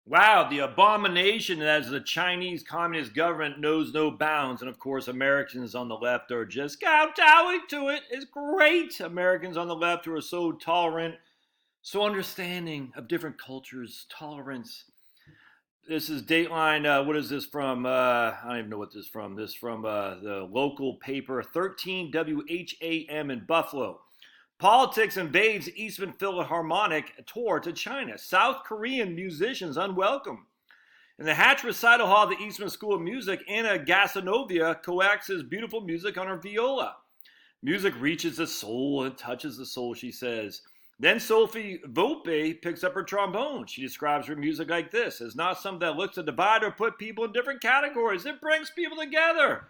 Wow, the abomination as the Chinese Communist government knows no bounds. And of course, Americans on the left are just kowtowing to it. It's great. Americans on the left who are so tolerant, so understanding of different cultures, tolerance. This is Dateline. What is this from? I don't even know what this is from. This is from the local paper 13 WHAM in Buffalo. Politics invades Eastman Philharmonic tour to China. South Korean musicians unwelcome. In the Hatch Recital Hall of the Eastman School of Music, Anna Gasanovia coaxes beautiful music on her viola. Music reaches the soul and touches the soul, she says. Then Sophie Volpe picks up her trombone. She describes her music like this. It's not something that looks to divide or put people in different categories. It brings people together.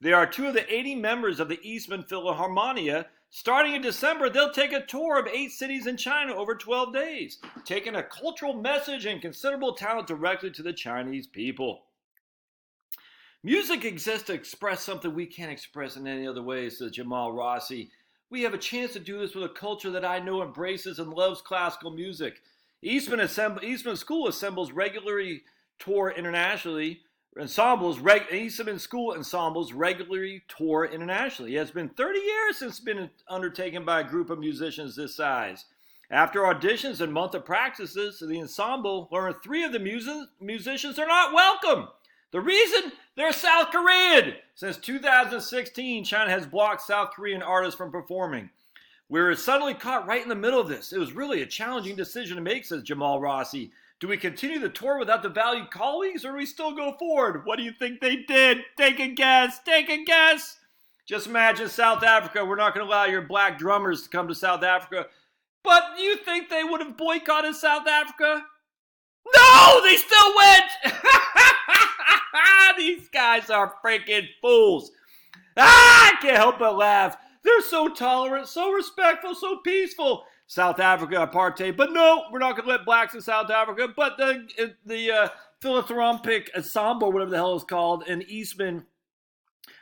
They are two of the 80 members of the Eastman Philharmonia. Starting in December, they'll take a tour of 8 cities in China over 12 days, taking a cultural message and considerable talent directly to the Chinese people. Music exists to express something we can't express in any other way, says Jamal Rossi. We have a chance to do this with a culture that I know embraces and loves classical music. Eastman School assembles regularly tour internationally. Eastman School ensembles regularly tour internationally. It has been 30 years since it's been undertaken by a group of musicians this size. After auditions and month of practices, the ensemble learned 3 of the musicians are not welcome. The reason? They're South Korean. Since 2016, China has blocked South Korean artists from performing. We were suddenly caught right in the middle of this. It was really a challenging decision to make, says Jamal Rossi. Do we continue the tour without the valued colleagues, or do we still go forward? What do you think they did? Take a guess. Take a guess. Just imagine South Africa. We're not going to allow your black drummers to come to South Africa. But you think they would have boycotted South Africa? No, they still went. These guys are freaking fools. I can't help but laugh. They're so tolerant, so respectful, so peaceful. South Africa, apartheid. But no, we're not going to let blacks in South Africa. But the philanthropic ensemble, whatever the hell it's called, in Eastman,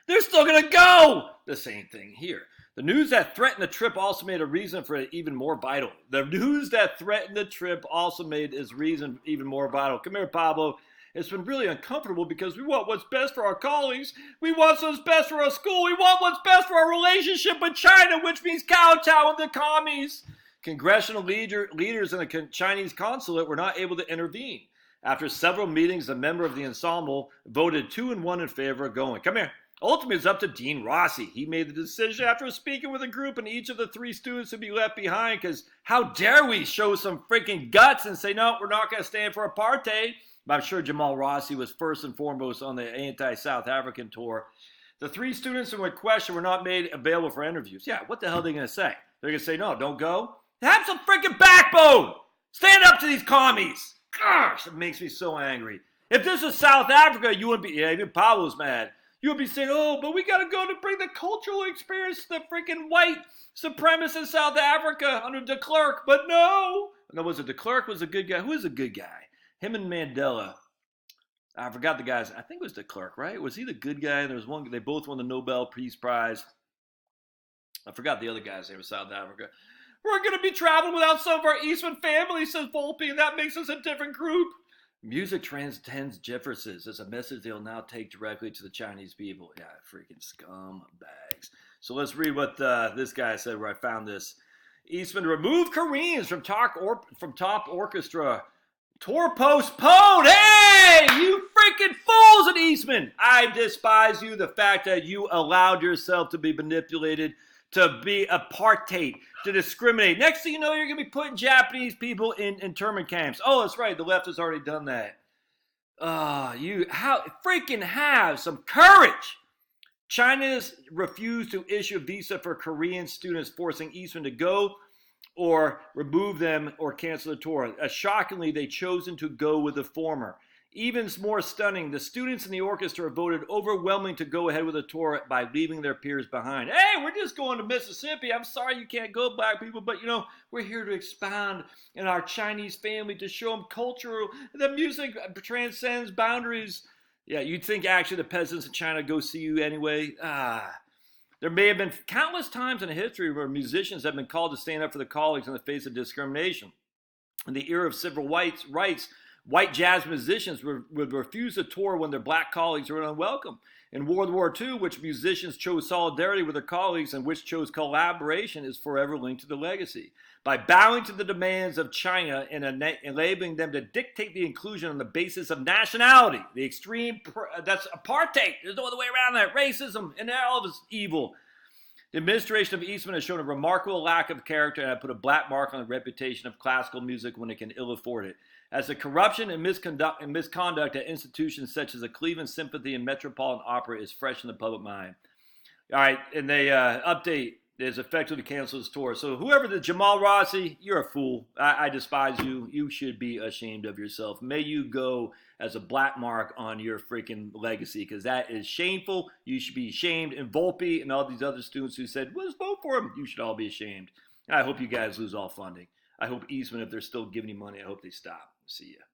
they're still going to go. The same thing here. The news that threatened the trip also made a reason for it even more vital. The news that threatened the trip also made its reason even more vital. Come here, Pablo. It's been really uncomfortable because we want what's best for our colleagues. We want what's best for our school. We want what's best for our relationship with China, which means kowtowing the commies. Congressional leaders in the Chinese consulate were not able to intervene. After several meetings, a member of the ensemble voted 2-1 in favor of going. Come here. Ultimately, it's up to Dean Rossi. He made the decision after speaking with a group, and each of the 3 students would be left behind because how dare we show some freaking guts and say, no, we're not going to stand for apartheid. But I'm sure Jamal Rossi was first and foremost on the anti-South African tour. The 3 students in question were not made available for interviews. Yeah, what the hell are they going to say? They're going to say, no, don't go? Have some freaking backbone. Stand up to these commies. Gosh, it makes me so angry. If this was South Africa, you wouldn't be, yeah, even Pablo's mad. You would be saying, oh, but we got to go to bring the cultural experience to the freaking white supremacists in South Africa under de Klerk. But no. No, was it de Klerk was a good guy? Who is a good guy? Him and Mandela. I forgot the guys. I think it was de Klerk, right? Was he the good guy? There was one. They both won the Nobel Peace Prize. I forgot the other guy's name was South Africa. We're going to be traveling without some of our Eastman family, says Volpe, and that makes us a different group. Music transcends differences. It's a message they'll now take directly to the Chinese people. Yeah, freaking scumbags. So let's read what this guy said where I found this. Eastman removed Koreans from top orchestra. Tour postponed. Hey, you freaking fools at Eastman. I despise you. The fact that you allowed yourself to be manipulated, to be apartheid, to discriminate. Next thing you know, you're going to be putting Japanese people in internment camps. Oh, that's right. The left has already done that. You freaking have some courage. China's refused to issue a visa for Korean students, forcing Eastman to go or remove them or cancel the tour. Shockingly, they chosen to go with the former. Even more stunning, the students in the orchestra voted overwhelmingly to go ahead with the tour by leaving their peers behind. Hey, we're just going to Mississippi. I'm sorry you can't go, black people, but we're here to expound in our Chinese family to show them cultural. The music transcends boundaries. Yeah, you'd think actually the peasants in China go see you anyway. There may have been countless times in history where musicians have been called to stand up for the colleagues in the face of discrimination. In the era of civil rights, White jazz musicians would refuse to tour when their black colleagues were unwelcome. In World War II, which musicians chose solidarity with their colleagues and which chose collaboration, is forever linked to the legacy. By bowing to the demands of China and enabling them to dictate the inclusion on the basis of nationality, the extreme, that's apartheid. There's no other way around that. Racism and all of its evil. The administration of Eastman has shown a remarkable lack of character and has put a black mark on the reputation of classical music when it can ill afford it. As the corruption and misconduct at institutions such as the Cleveland Symphony and Metropolitan Opera is fresh in the public mind. All right, and they update is effectively canceled his tour. So whoever the Jamal Rossi, you're a fool. I despise you. You should be ashamed of yourself. May you go as a black mark on your freaking legacy, because that is shameful. You should be ashamed. And Volpe and all these other students who said, well, let's vote for him, you should all be ashamed. I hope you guys lose all funding. I hope Eastman, if they're still giving you money, I hope they stop. See ya.